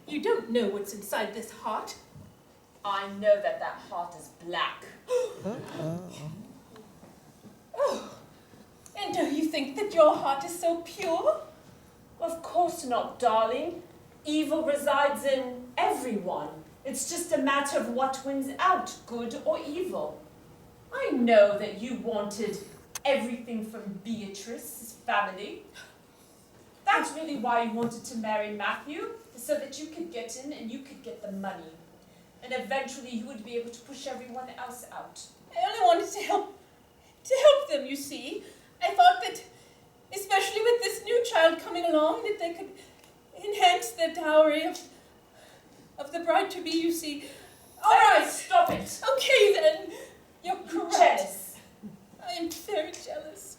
You don't know what's inside this heart. I know that that heart is black. Oh, and do you think that your heart is so pure? Of course not, darling. Evil resides in everyone. It's just a matter of what wins out, good or evil. I know that you wanted everything from Beatrice's family. That's really why you wanted to marry Matthew, so that you could get in and you could get the money. And eventually you would be able to push everyone else out. I only wanted to help them, you see. I thought that, especially with this new child coming along, that they could enhance the dowry of the bride-to-be, you see. All right, stop it. Okay, then. You're correct. Jealous. I'm very jealous.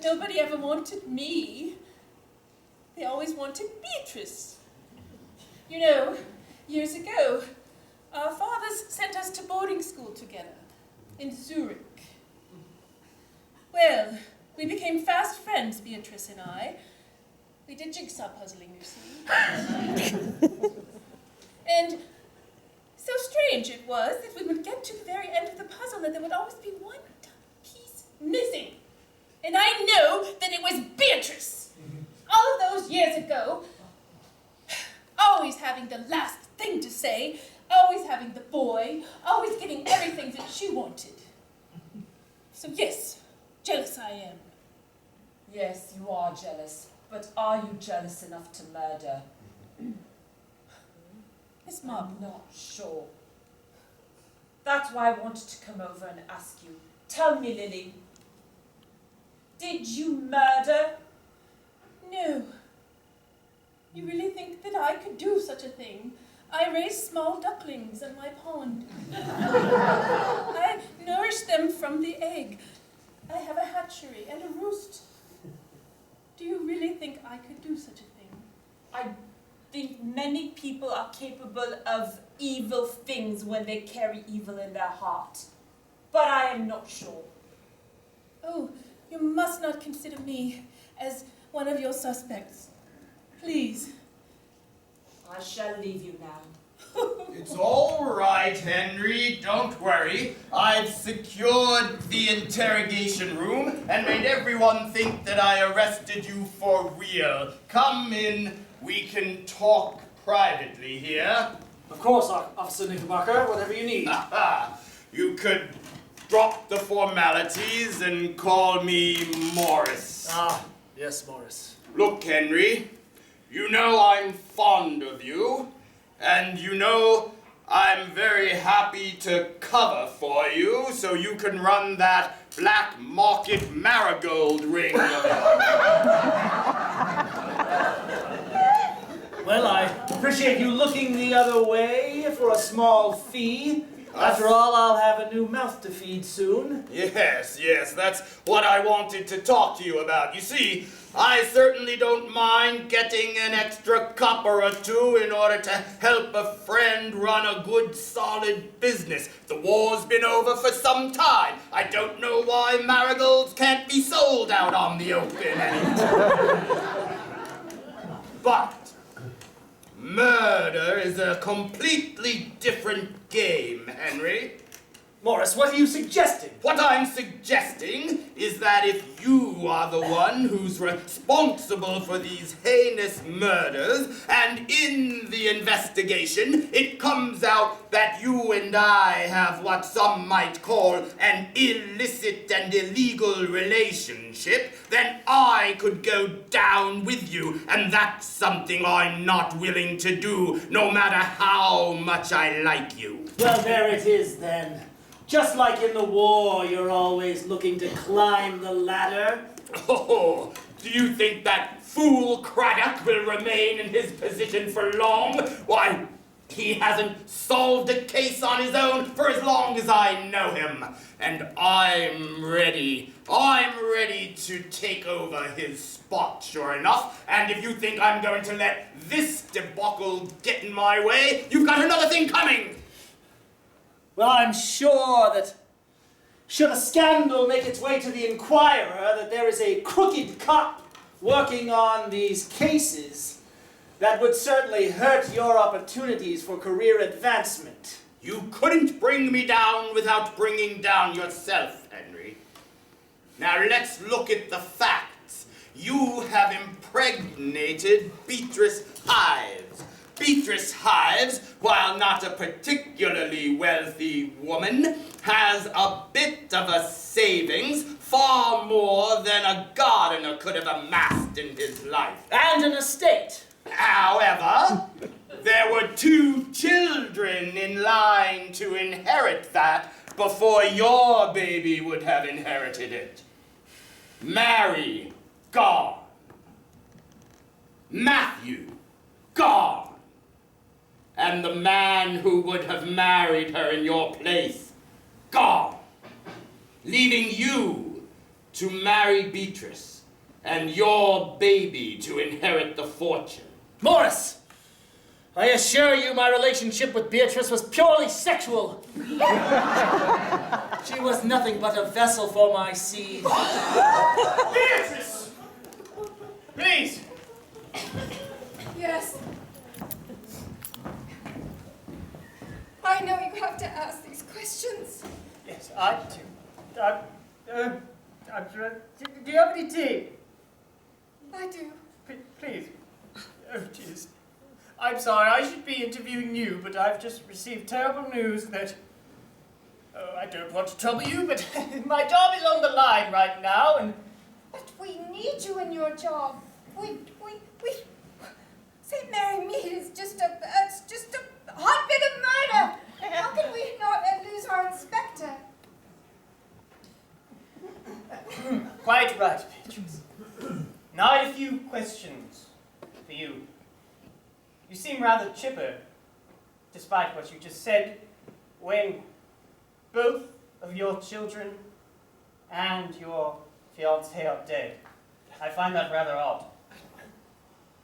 Nobody ever wanted me. They always wanted Beatrice. You know, years ago, our fathers sent us to boarding school together in Zurich. Well, we became fast friends, Beatrice and I. We did jigsaw puzzling, you see. And so strange it was that we would get to the very end of the puzzle and there would always be one piece missing. And I know that it was Beatrice. All of those years ago, always having the last thing to say, always having the boy, always getting everything that she wanted. So yes, jealous I am. Yes, you are jealous. But are you jealous enough to murder? Miss Marple. I'm not sure. That's why I wanted to come over and ask you. Tell me, Lily. Did you murder? No. You really think that I could do such a thing? I raise small ducklings in my pond. I nourish them from the egg. I have a hatchery and a roost. Do you really think I could do such a thing? I think many people are capable of evil things when they carry evil in their heart. But I am not sure. Oh, you must not consider me as one of your suspects. Please. I shall leave you now. It's all right, Henry. Don't worry. I've secured the interrogation room and made everyone think that I arrested you for real. Come in. We can talk privately here. Of course, Officer Knickerbocker. Whatever you need. You could drop the formalities and call me Morris. Ah, yes, Morris. Look, Henry, you know I'm fond of you, and you know I'm very happy to cover for you so you can run that black market marigold ring of yours. Well, I appreciate you looking the other way for a small fee. After all, I'll have a new mouth to feed soon. Yes, that's what I wanted to talk to you about. You see, I certainly don't mind getting an extra copper or two in order to help a friend run a good, solid business. The war's been over for some time. I don't know why marigolds can't be sold out on the open anymore. But murder is a completely different game, Henry. Morris, what are you suggesting? What I'm suggesting is that if you are the one who's responsible for these heinous murders, and in the investigation it comes out that you and I have what some might call an illicit and illegal relationship, then I could go down with you, and that's something I'm not willing to do, no matter how much I like you. Well, there it is then. Just like in the war, you're always looking to climb the ladder. Oh, do you think that fool Craddock will remain in his position for long? Why, he hasn't solved a case on his own for as long as I know him. And I'm ready. I'm ready to take over his spot, sure enough. And if you think I'm going to let this debacle get in my way, you've got another thing coming. Well, I'm sure that should a scandal make its way to the Inquirer that there is a crooked cop working on these cases, That would certainly hurt your opportunities for career advancement. You couldn't bring me down without bringing down yourself, Henry. Now let's look at the facts. You have impregnated Beatrice Hives. Beatrice Hives, while not a particularly wealthy woman, has a bit of a savings, far more than a gardener could have amassed in his life. And an estate. However, there were 2 children in line to inherit that before your baby would have inherited it. Mary, gone. Matthew, gone. And the man who would have married her in your place, gone. Leaving you to marry Beatrice and your baby to inherit the fortune. Morris! I assure you my relationship with Beatrice was purely sexual. She was nothing but a vessel for my seed. Beatrice! Please! Yes. I know you have to ask these questions. Yes, I do. Do you have any tea? I do. Please. Oh, jeez. I'm sorry, I should be interviewing you, but I've just received terrible news that... Oh, I don't want to trouble you, but my job is on the line right now, and... But we need you in your job. St. Mary Mead is just a hotbed of murder. How can we not lose our inspector? Quite right, Beatrice. Now I have a few questions for you. You seem rather chipper, despite what you just said, when both of your children and your fiancé are dead. I find that rather odd.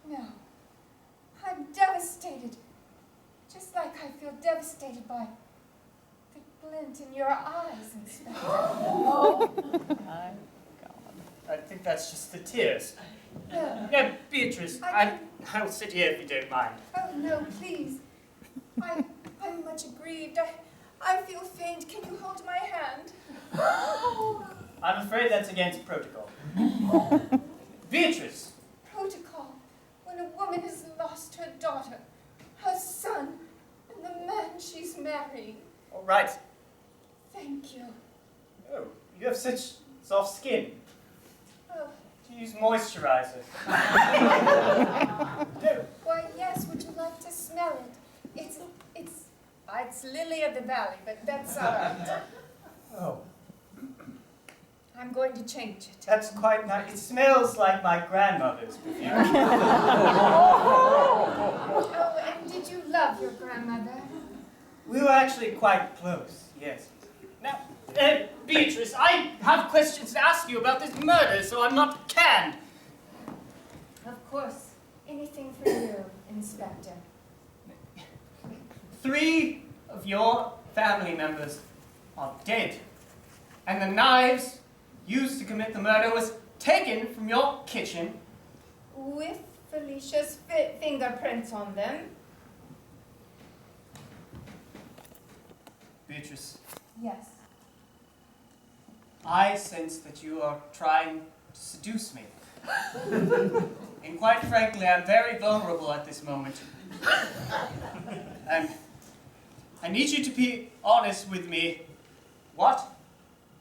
No. I'm devastated. Just like I feel devastated by the glint in your eyes, Inspector. Oh, my God. I think that's just the tears. No. Yeah, Beatrice, I'll sit here if you don't mind. Oh, no, please. I'm much aggrieved. I feel faint. Can you hold my hand? I'm afraid that's against protocol. Beatrice! Protocol. When a woman has lost her daughter, her son, and the man she's married. All right. Thank you. Oh, you have such soft skin. Oh. Do you use moisturizer? No. Why, yes. Would you like to smell it? It's lily of the valley, but that's all right. Oh, I'm going to change it. that's quite nice. It smells like my grandmother's perfume. Oh, and did you love your grandmother? We were actually quite close, yes. Now, Beatrice, I have questions to ask you about this murder, so I'm not canned. Of course. Anything for you, Inspector. 3 of your family members are dead, and the knives used to commit the murder was taken from your kitchen. With Felicia's fingerprints on them. Beatrice, Yes. I sense that you are trying to seduce me. And quite frankly, I'm very vulnerable at this moment. And I need you to be honest with me. What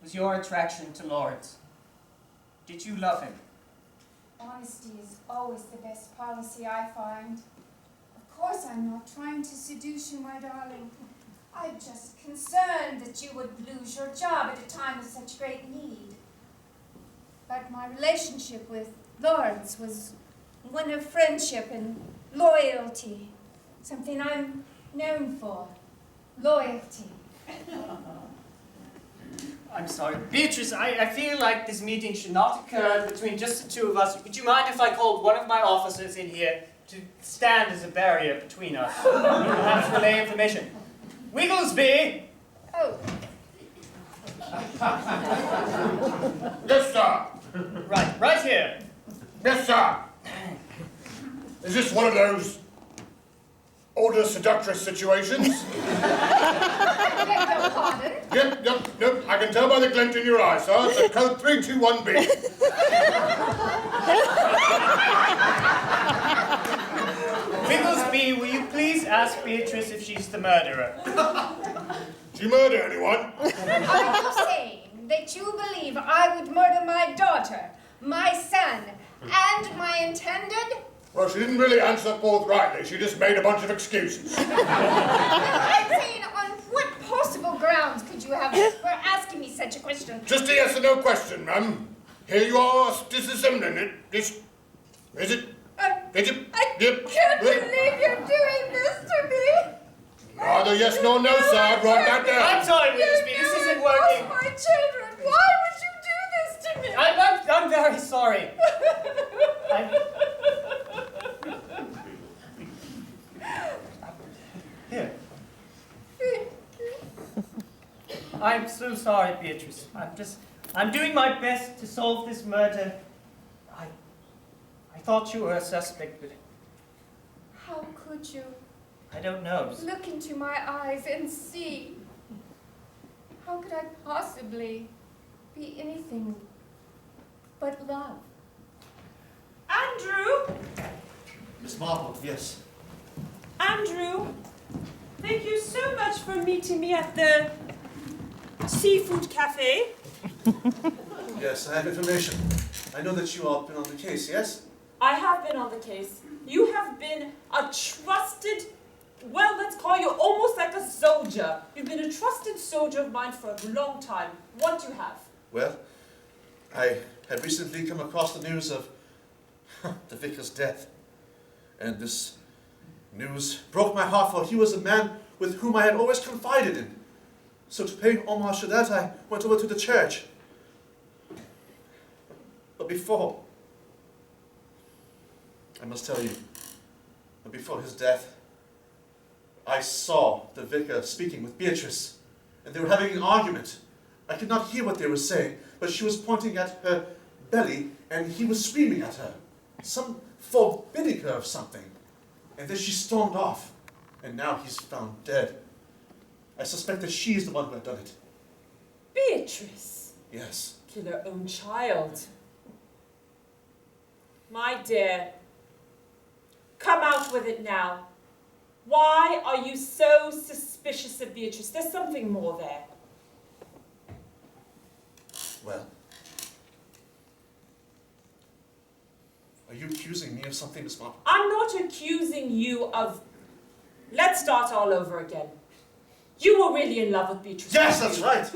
was your attraction to Lawrence? Did you love him? Honesty is always the best policy, I find. Of course I'm not trying to seduce you, my darling. I'm just concerned that you would lose your job at a time of such great need. But my relationship with Lawrence was one of friendship and loyalty. Something I'm known for. Loyalty. I'm sorry. Beatrice, I feel like this meeting should not occur between just the 2 of us. Would you mind if I called one of my officers in here to stand as a barrier between us? Perhaps relay information. Wigglesby! Oh, Yes, sir. Right here. Yes, sir. Is this one of those older seductress situations? Beg your pardon? Yep. I can tell by the glint in your eye, sir. It's a code 321B. Wigglesby, will you please ask Beatrice if she's the murderer? Did you murder anyone? Are you saying that you believe I would murder my daughter, my son, and my intended? Well, she didn't really answer forthrightly. She just made a bunch of excuses. I'm saying, on what possible grounds could you have for asking me such a question? Just a yes or no question, ma'am. Here you are, disassembling it. Is it? I can't believe you're doing this to me. Neither yes nor no, sir. I brought that down. I'm sorry, Wigglesby, this isn't working. My children, why would you do this to me? I'm very sorry. Here. I'm so sorry, Beatrice. I'm doing my best to solve this murder. I thought you were a suspect, but How could you I don't know. look into my eyes and see? How could I possibly be anything but love? Andrew! Miss Marple, yes. Andrew, thank you so much for meeting me at the seafood cafe. Yes, I have information. I know that you have been on the case, yes? I have been on the case. You have been a trusted, well, let's call you almost like a soldier. You've been a trusted soldier of mine for a long time. What do you have? Well, I had recently come across the news of the vicar's death. And this news broke my heart, for he was a man with whom I had always confided in. So to pay homage to that, I went over to the church. But before, I must tell you, before his death, I saw the vicar speaking with Beatrice, and they were having an argument. I could not hear what they were saying, but she was pointing at her belly, and he was screaming at her, forbidding her of something. And then she stormed off, and now he's found dead. I suspect that she is the one who had done it. Beatrice. Yes. Kill her own child. My dear, come out with it now. Why are you so suspicious of Beatrice? There's something more there. Well, are you accusing me of something, Miss Marple? I'm not accusing you of... Let's start all over again. You were really in love with Beatrice. Yes, that's right.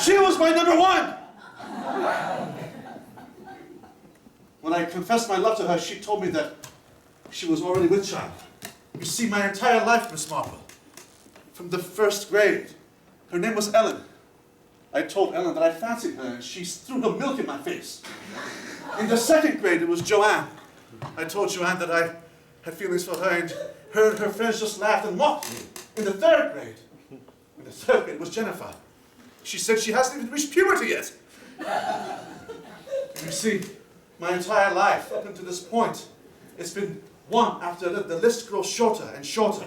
She was my number one. When I confessed my love to her, she told me that she was already with child. You see, my entire life, Miss Marple, from the first grade, her name was Ellen. I told Ellen that I fancied her, and she threw her milk in my face. In the second grade, it was Joanne. I told Joanne that I had feelings for her, and her friends just laughed and mocked me. In the third grade, it was Jennifer. She said she hasn't even reached puberty yet. And you see, my entire life, up until this point, it's been one after another. The list grows shorter and shorter.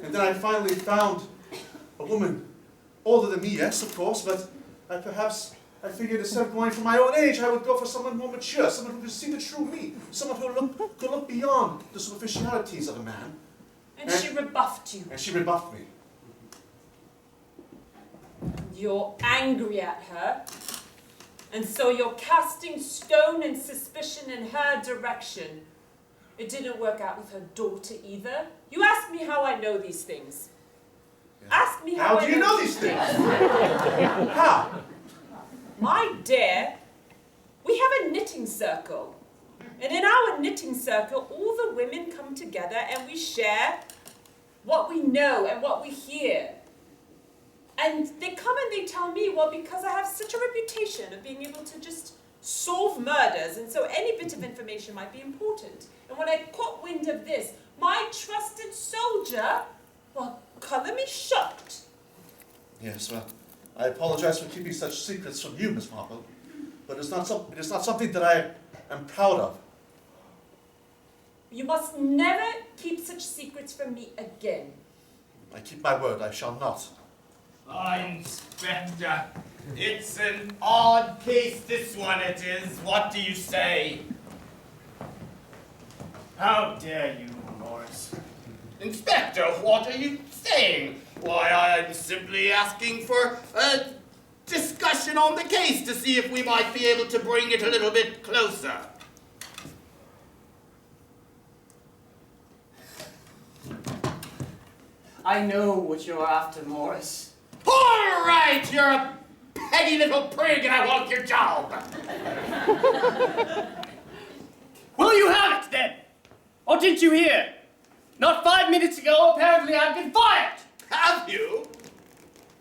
And then I finally found a woman older than me, yes, of course, but I figured instead of going for my own age, I would go for someone more mature, someone who could see the true me, someone who could look beyond the superficialities of a man. And she rebuffed you. And she rebuffed me. You're angry at her. And so you're casting stone and suspicion in her direction. It didn't work out with her daughter either. You ask me how I know these things. Yeah. Ask me how do you know these things? How? My dear, we have a knitting circle. And in our knitting circle, all the women come together and we share what we know and what we hear. And they come and they tell me, well, because I have such a reputation of being able to just solve murders, and so any bit of information might be important. And when I caught wind of this, my trusted soldier, well, colour me shocked. Yes, well, I apologize for keeping such secrets from you, Miss Marple, but it is not something that I am proud of. You must never keep such secrets from me again. I keep my word, I shall not. Inspector, it's an odd case, this one it is. What do you say? How dare you, Morris? Inspector, what are you saying? Why, I'm simply asking for a discussion on the case to see if we might be able to bring it a little bit closer. I know what you're after, Morris. All right, you're a petty little prig and I want your job. Will you have it, then? Or didn't you hear? Not 5 minutes ago, apparently I've been fired! Have you?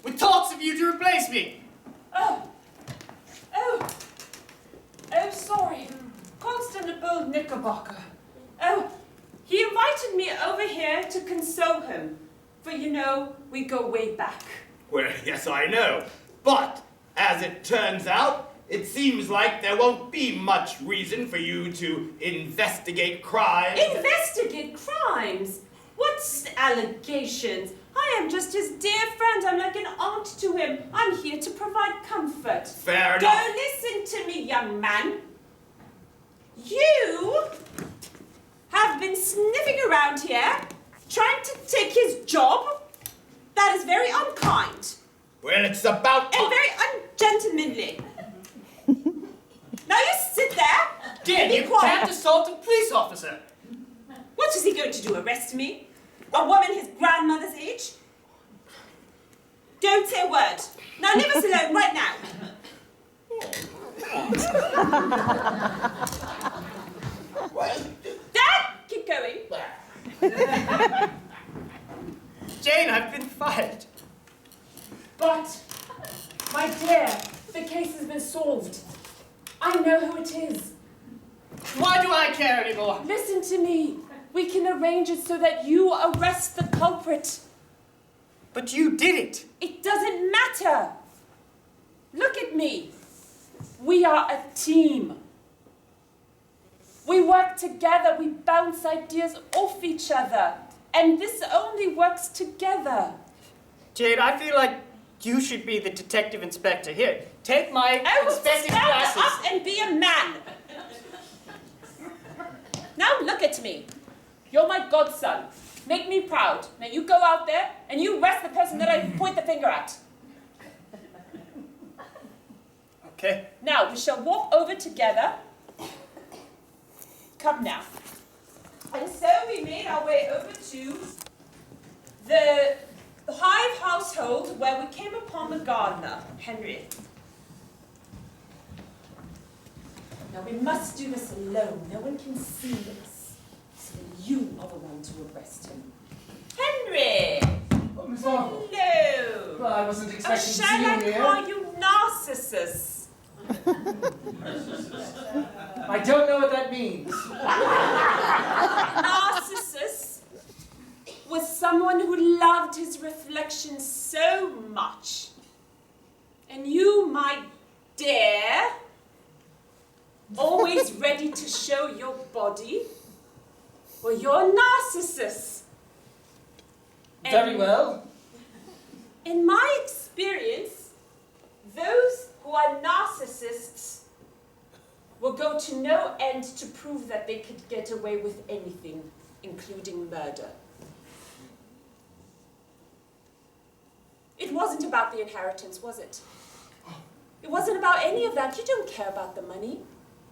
With talks of you to replace me. Oh, sorry. Constable Knickerbocker. Oh, he invited me over here to console him. For you know, we go way back. Well, yes, I know. But, as it turns out, it seems like there won't be much reason for you to investigate crimes. Investigate crimes? What's allegations? I am just his dear friend. I'm like an aunt to him. I'm here to provide comfort. Fair enough. Go listen to me, young man. You have been sniffing around here, trying to take his job. That is very unkind. Well, it's about And very ungentlemanly. Now you sit there Dear, and be you quiet. can't assault a police officer. What is he going to do, arrest me? A woman his grandmother's age? Don't say a word. Now leave us alone right now. Dad, keep going. Jane, I've been fired. But, my dear, the case has been solved. I know who it is. Why do I care anymore? Listen to me. We can arrange it so that you arrest the culprit. But you did it. It doesn't matter. Look at me. We are a team. We work together. We bounce ideas off each other. And this only works together. Jane, I feel like you should be the detective inspector. Here, take my inspecting stand glasses. up and be a man. Now look at me. You're my godson. Make me proud. Now you go out there and you arrest the person that I point the finger at. Okay. Now we shall walk over together. Come now. And so we made our way over to the Hive household where we came upon the gardener, Henry. Now we must do this alone. No one can see us. So you are the one to arrest him. Henry! Oh, Miss Marple. Hello! Well, I wasn't Or expecting to see shall you I here. call you Narcissus? I don't know what that means. Narcissus was someone who loved his reflection so much. And you, my dear, always ready to show your body, well, you're a Narcissus. Very And well. in my experience, those who are narcissists will go to no end to prove that they could get away with anything, including murder. It wasn't about the inheritance, was it? It wasn't about any of that. You don't care about the money.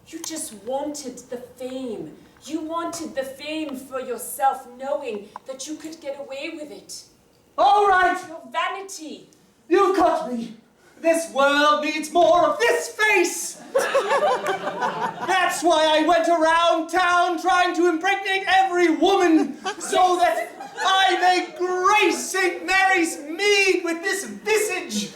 You just wanted the fame. You wanted the fame for yourself, knowing that you could get away with it. All right, Your vanity. you caught me. This world needs more of this face. That's why I went around town trying to impregnate every woman so that I may grace St. Mary's Mead with this visage.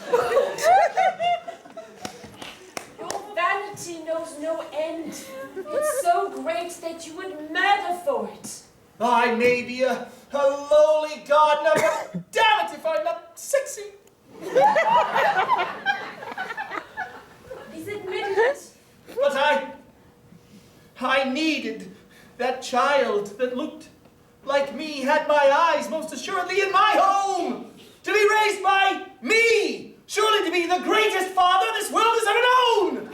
Your vanity knows no end. It's so great that you would murder for it. I may be a lowly gardener, but damn it if I'm not sexy. He's admitted it. But I needed That child that looked like me had my eyes most assuredly in my home, to be raised by me, surely to be the greatest father this world has ever known.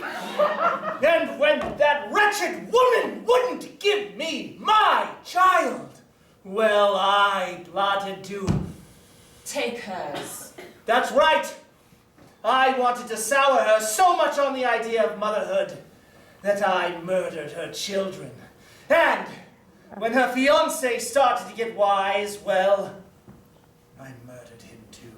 And when that wretched woman wouldn't give me my child, well, I plotted to Take hers. That's right. I wanted to sour her so much on the idea of motherhood that I murdered her children. And when her fiancé started to get wise, well, I murdered him too.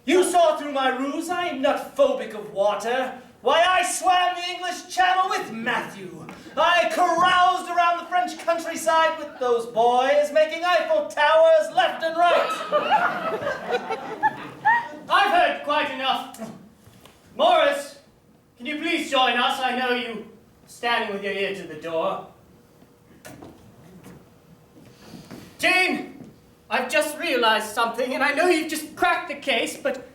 You saw through my ruse. I am not phobic of water. Why, I swam the English Channel with Matthew. I caroused around the French countryside with those boys, making Eiffel Towers left and right. I've heard quite enough. Morris, can you please join us? I know you standing with your ear to the door. Jane, I've just realized something, and I know you've just cracked the case, but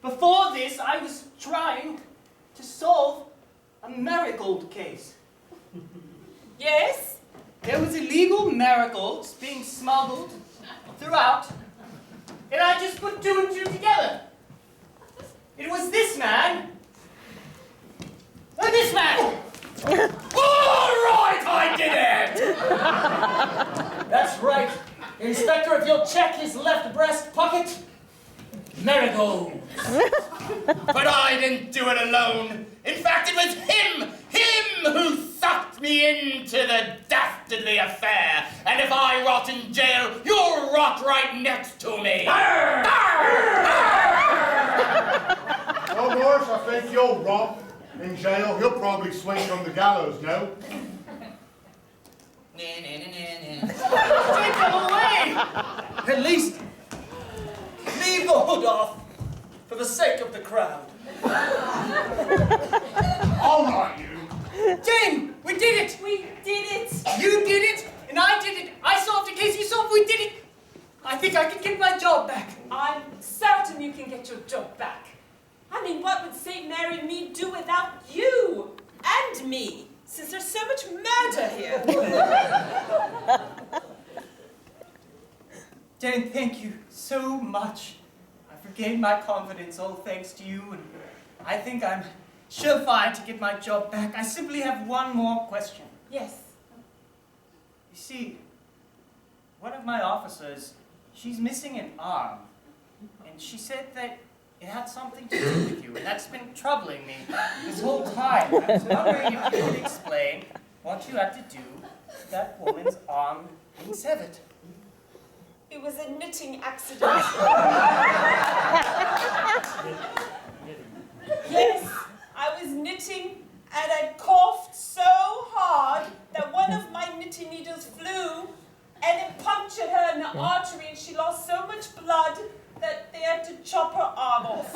before this, I was trying to solve a marigold case. Yes? There was illegal marigolds being smuggled throughout, and I just put two and two together. It was this man and this man. All right, I did it! That's right. Inspector, if you'll check his left breast pocket, marigold. But I didn't do it alone. In fact, it was him who sucked me into the dastardly affair. And if I rot in jail, you'll rot right next to me. Well, Morris, I think you'll rot in jail. He'll probably swing from the gallows, no? Take them away! At least, leave the hood off for the sake of the crowd. All right, you. Jane, we did it! We did it. You did it, and I did it. I solved the case, you solved it, we did it. I think I can get my job back. I'm certain you can get your job back. I mean, what would St. Mary Mead do without you? And me, since there's so much murder here. Jane, thank you so much. I've regained my confidence, all thanks to you, and I think I'm surefire to get my job back. I simply have one more question. Yes. You see, one of my officers, she's missing an arm, and she said that it had something to do with you, and that's been troubling me this whole time. I was wondering if you could explain what you had to do with that woman's arm being severed. It was a knitting accident. Yes, I was knitting and I coughed so hard that one of my knitting needles flew and it punctured her in the artery and she lost so much blood that they had to chop her arm off.